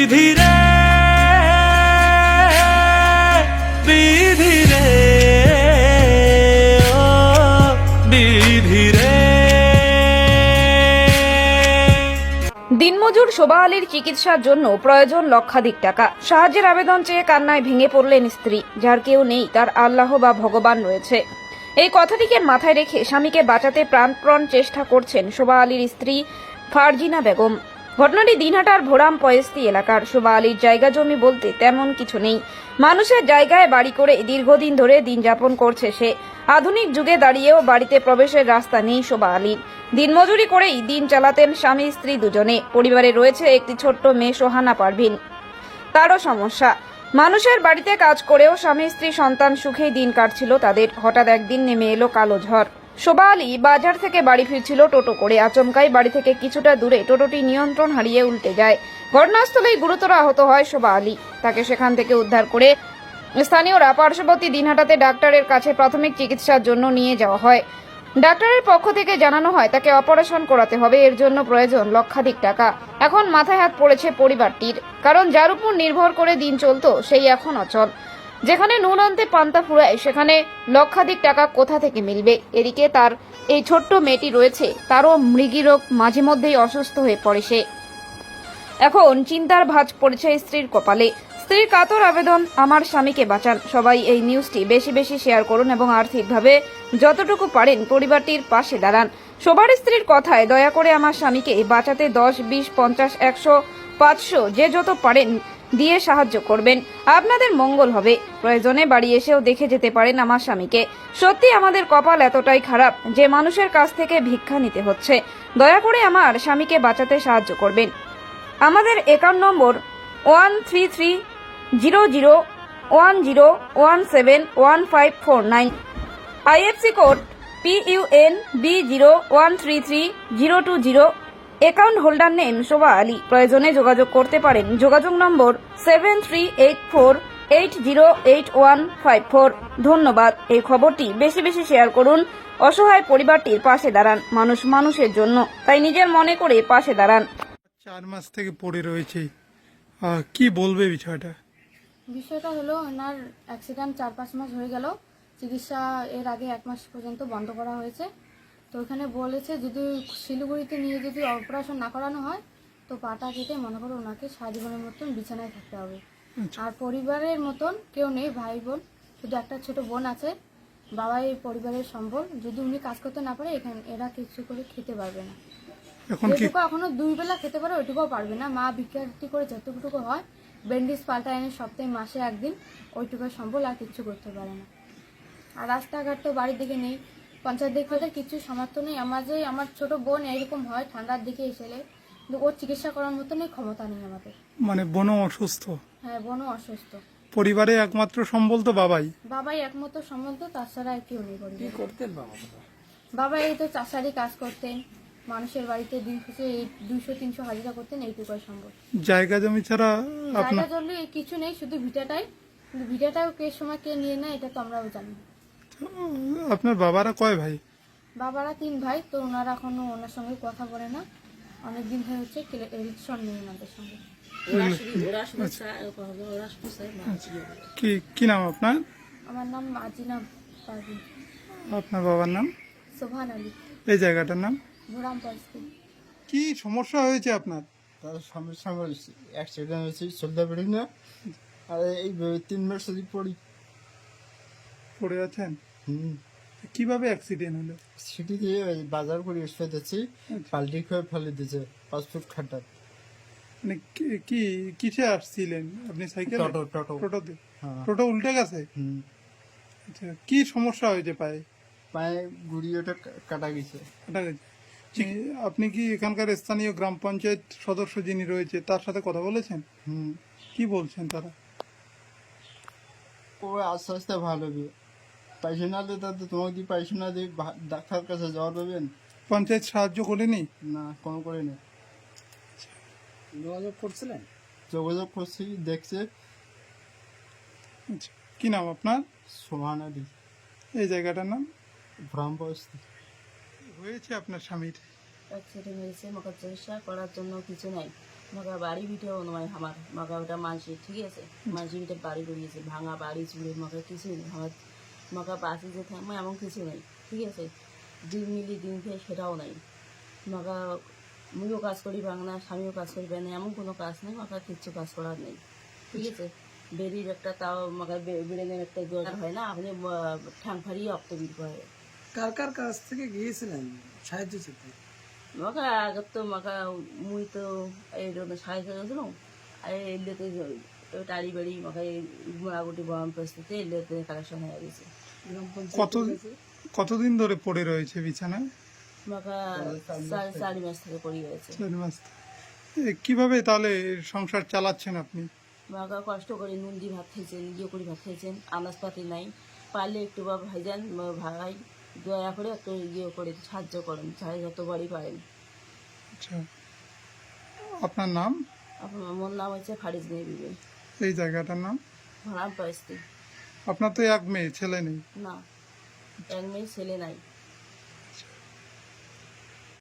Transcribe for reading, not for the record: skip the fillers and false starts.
বিধি রে বিধি রে ও বিধি রে। দিনমজুর শোভা আলীর চিকিৎসার জন্য প্রয়োজন লক্ষাধিক টাকা। সাহায্যের আবেদন চেয়ে কান্নায় ভেঙে পড়লেন স্ত্রী। যার কেউ নেই তার আল্লাহ বা ভগবান রয়েছে, এই কথাটিকে মাথায় রেখে স্বামীকে বাঁচাতে প্রাণপণ চেষ্টা করছেন শোভা আলীর স্ত্রী ফারজিনা বেগম। ঘটনাটি দিনহাটার ভোরাম পয়েস্তি এলাকার। শোভা আলীর জায়গা জমি বলতে তেমন কিছু নেই। মানুষের জায়গায় বাড়ি করে দীর্ঘদিন ধরে দিন যাপন করছে সে। আধুনিক যুগে দাঁড়িয়েও বাড়িতে প্রবেশের রাস্তা নেই শোভা আলীর। দিনমজুরি করেই দিন চালাতেন স্বামী স্ত্রী দুজনে। পরিবারে রয়েছে একটি ছোট্ট মেয়ে সোহানা পারভিন। তারও সমস্যা, মানুষের বাড়িতে কাজ করেও স্বামী স্ত্রী সন্তান সুখেই দিন কাটছিল তাদের। হঠাৎ একদিন নেমে এলো কালো ঝড়। শোভা আলী বাজার থেকে বাড়ি ফিরছিল টোটো করে। আচমকাই বাড়ি থেকে কিছুটা দূরে টোটোটি নিয়ন্ত্রণ হারিয়ে উল্টে যায়। ঘটনাস্থলেই গুরুতর আহত হয় শোভা আলী। তাকে সেখান থেকে উদ্ধার করে স্থানীয়রা পার্শ্ববর্তী দিনহাটাতে ডাক্তারের কাছে প্রাথমিক চিকিৎসার জন্য নিয়ে যাওয়া হয়। ডাক্তারের পক্ষ থেকে জানানো হয় তাকে অপারেশন করাতে হবে, এর জন্য প্রয়োজন লক্ষাধিক টাকা। এখন মাথায় হাত পড়েছে পরিবারটির, কারণ যার উপর নির্ভর করে দিন চলতো সেই এখন অচল। যেখানে নুন আনতে পান্তা ফুরায় সেখানে লক্ষাধিক টাকা কোথা থেকে মিলবে। এদিকে তার এই ছোট্ট মেয়েটি রয়েছে, তারও মৃগীরোগ, মাঝে মধ্যেই অসুস্থ হয়ে পড়ে সে। এখন চিন্তার ভাঁজ পড়েছে স্ত্রীর কপালে। স্ত্রীর কাতর আবেদন, আমার স্বামীকে বাঁচান। সবাই এই নিউজটি বেশি বেশি শেয়ার করুন এবং আর্থিকভাবে যতটুকু পারেন পরিবারটির পাশে দাঁড়ান। সবার স্ত্রীর কথায় দয়া করে আমার স্বামীকে বাঁচাতে 10, 20, 50, 100, 500 যে যত পারেন দিয়ে সাহায্য করবেন। আপনাদের মঙ্গল হবে। প্রয়োজনে বাড়ি এসেও দেখে যেতে পারেন আমার স্বামীকে। সত্যি আমাদের কপাল এতটাই খারাপ যে মানুষের কাছ থেকে ভিক্ষা নিতে হচ্ছে। দয়া করে আমার স্বামীকে বাঁচাতে সাহায্য করবেন। আমাদের account number 1330010171549, IFC code PUNB01330220, account holder name Shobha Ali. প্রয়োজনে যোগাযোগ করতে পারেন। যোগাযোগ নম্বর 7384808154। ধন্যবাদ। এই খবরটি বেশি বেশি শেয়ার করুন। অসহায় পরিবারটির পাশে দাঁড়ান। মানুষ মানুষের জন্য, তাই নিজের মনে করে পাশে দাঁড়ান। 4 মাস থেকে পড়ে রয়েছে, কি বলবে বিষয়টা? বিষয়টা হলো ওনার অ্যাক্সিডেন্ট 4-5 মাস হয়ে গেল। চিকিৎসা এর আগে 1 মাস পর্যন্ত বন্ধ করা হয়েছে। তো ওখানে বলেছে যদি শিলিগুড়িতে নিয়ে যদি অপারেশন না করানো হয় তো পাটা কেটে মনে করো ওনাকে সারা জীবনের মতন বিছানায় থাকতে হবে। আর পরিবারের মতন কেউ নেই, ভাই বোন, শুধু একটা ছোট বোন আছে। বাবাই পরিবারের সম্বল। যদি উনি কাজ করতে না পারে এখানে এরা কিছু করে খেতে পারবে না। যেটুকু এখনো 2 বেলা খেতে পারে ওইটুকুও পারবে না। মা ভিক্ষাটি করে যতটুকু হয় ব্যান্ডেজ পাল্টা এনে সপ্তাহে মাসে একদিন ওইটুকু সম্বল, আর কিছু করতে পারে না। আর রাস্তাঘাট তো বাড়ির দিকে নেই, পঞ্চায়েত দিক থেকে কিছু সামর্থ্য নেই। আমার ছোট বোন এরকম হয় ঠান্ডার দিকে এসেলে, কিন্তু ওর চিকিৎসা করার মতনই ক্ষমতা নেই আমাদের। মানে বোনও অসুস্থ? হ্যাঁ, বোনও অসুস্থ। পরিবারে একমাত্র সম্বল তো বাবাই। বাবাই একমাত্র সম্বন্ধ, তাছাড়া আর কেউ নেই। কি করতেন বাবা? বাবা এই তো চাষারি কাজ করতেন, মানুষের বাড়িতে দিন শেষে 200-300 হাজিরা করতেন, এইটুকুই সম্ভব। জায়গা জমি ছাড়া জায়গা জমি কিছু নেই, শুধু ভিটাটাই। কিন্তু ভিটাটাও কে সময় কে নিয়ে নেয় এটা তো আমরাও জানি। আপনার বাবারা কয় ভাই? বাবারা 3 ভাই। তো ওনারা এখনো ওনার সঙ্গে কথা বলে না, অনেকদিন হয়ে হচ্ছে রিলেশন নেই ওনাদের সঙ্গে। কি নাম আপনার? আমার নাম আজিনা পারভিন। আপনার বাবার নাম? সোভান আলী। এই জায়গাটার নাম? ভোরাম পয়েস্তি। কি সমস্যা হয়েছে আপনার? তার সমস্যা হয়েছে, অ্যাক্সিডেন্ট হয়েছে, চলতে পারি না। আর এই 3 মাস যদি পড়ে আছেন? কিভাবে অ্যাক্সিডেন্ট হলো? সিটি দিয়ে বাজার করে এসে যাচ্ছি, পাল্টি করে ফেলে দিয়েছে 5 ফুট খাড্ডা। মানে কি কিসে আসছিলেন আপনি? সাইকেল? টোটোতে? টোটো উল্টে গেছে? আচ্ছা, কি সমস্যা হয়েছে পায়ে? পায়ে গুড়িয়েটা কাটা গেছে। আপনি কি এখানকার স্থানীয় গ্রাম পঞ্চায়েত সদস্য যিনি রয়েছে তার সাথে কথা বলেছেন? কি বলছেন তারা? ও আস্তে আস্তে ভালো হবে। পয়সা না দিলে তো তোমাকে দিয়ে পয়সা না দিয়ে ডাক্তার কাছে যাওয়া দেবেন। পঞ্চায়েত সাহায্য করেনি? না, কোনো করেনি। যোগাযোগ করছিলেন? যোগাযোগ করছি, দেখছে। আচ্ছা, কি নাম আপনার? সোহান আলী। এই জায়গাটার নাম? ভ্রাম পয়েস্তি। হয়েছে আপনার স্বামীর? অ্যাক্সিডেন্ট হয়েছে, মকার চিকিৎসা করার জন্য কিছু নাই। মগা বাড়ি ভিটেও নয় আমার মগা ওটা মানসি ঠিক আছে মানসি ভিটে বাড়ি করিয়েছে ভাঙা বাড়ি চুড়ে মগা কিছুই নেই আমার মগা বাসে যে থাকবে এমন কিছু নেই ঠিক আছে দিন মিলি দিন খেয়ে সেটাও নাই মগা মুইও কাজ করি বাংলা স্বামীও কাজ করি না এমন কোনো কাজ নেই মগা কিচ্ছু কাজ করার নেই ঠিক আছে বেরির একটা তাও মগা বেরেনের একটা দরকার হয় না আপনি ঠাং ফাড়িয়ে অক্ত বিল করে কার কার কাছ থেকে গিয়েছিলেন সাহায্য চেতে? মকা আগত তো মকা মুই তো এই সাহায্য করেছিল এলেতে টাড়ি বাড়ি মকা মোটামুটি গরম পরিস্থিতি এলেতে কালেকশন হয়ে গেছে গ্রাম কত পঞ্চায়েত কতদিন ধরে পড়ে রয়েছে বিছানায়? মকা 4 মাস থেকে পড়ে গেছে 4 মাস। কিভাবে তাহলে সংসার চালাচ্ছেন আপনি? মকা কষ্ট করে নুন দিয়ে ভাত খাইছেন ইয়ে করে ভাত খাইছেন আনাজপাতি নাই পারলে একটু বা ভাইজান ভাই দয়া করে একটু ইয়ে করে সাহায্য করেন চাই যত বাড়ি পারেন। আচ্ছা, আপনার নাম? আমার নাম হচ্ছে ফারিজ নেবিবে এই জায়গাটার নাম? ভাড়াম পাইছি আপনার তো এক মেয়ে, ছেলে নেই? না এক মেয়ে ছেলে নাই